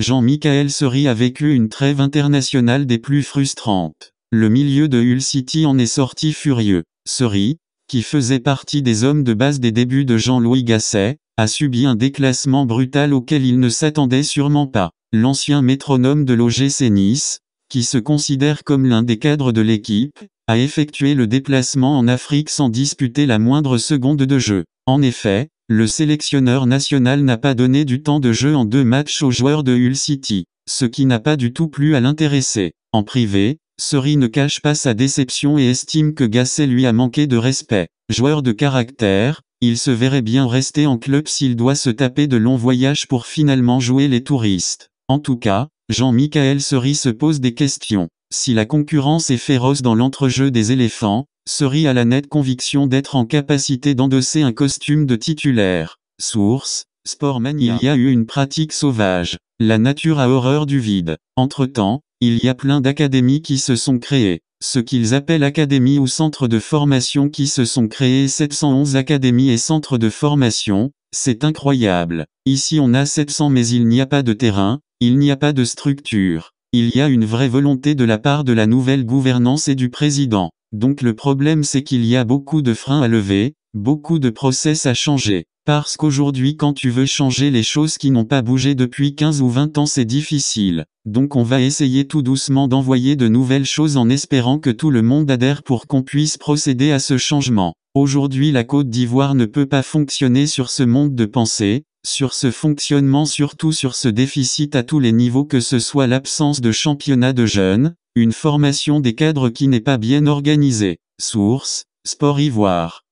Jean-Michel Seri a vécu une trêve internationale des plus frustrantes. Le milieu de Hull City en est sorti furieux. Seri, qui faisait partie des hommes de base des débuts de Jean-Louis Gasset, a subi un déclassement brutal auquel il ne s'attendait sûrement pas. L'ancien métronome de l'OGC Nice, qui se considère comme l'un des cadres de l'équipe, a effectué le déplacement en Afrique sans disputer la moindre seconde de jeu. En effet, le sélectionneur national n'a pas donné du temps de jeu en 2 matchs aux joueurs de Hull City, ce qui n'a pas du tout plu à l'intéressé. En privé, Seri ne cache pas sa déception et estime que Gasset lui a manqué de respect. Joueur de caractère, il se verrait bien rester en club s'il doit se taper de longs voyages pour finalement jouer les touristes. En tout cas, Jean-Michel Seri se pose des questions. Si la concurrence est féroce dans l'entrejeu des éléphants, Seri a la nette conviction d'être en capacité d'endosser un costume de titulaire. Source, Sportmania. Il y a eu une pratique sauvage. La nature a horreur du vide. Entre-temps, il y a plein d'académies qui se sont créées. Ce qu'ils appellent académies ou centres de formation qui se sont créés, 711 académies et centres de formation, c'est incroyable. Ici on a 700 mais il n'y a pas de terrain, il n'y a pas de structure. Il y a une vraie volonté de la part de la nouvelle gouvernance et du président. Donc le problème c'est qu'il y a beaucoup de freins à lever, beaucoup de process à changer. Parce qu'aujourd'hui quand tu veux changer les choses qui n'ont pas bougé depuis 15 ou 20 ans c'est difficile. Donc on va essayer tout doucement d'envoyer de nouvelles choses en espérant que tout le monde adhère pour qu'on puisse procéder à ce changement. Aujourd'hui la Côte d'Ivoire ne peut pas fonctionner sur ce monde de pensée, sur ce fonctionnement, surtout sur ce déficit à tous les niveaux, que ce soit l'absence de championnat de jeunes, une formation des cadres qui n'est pas bien organisée. Source, Sport Ivoire.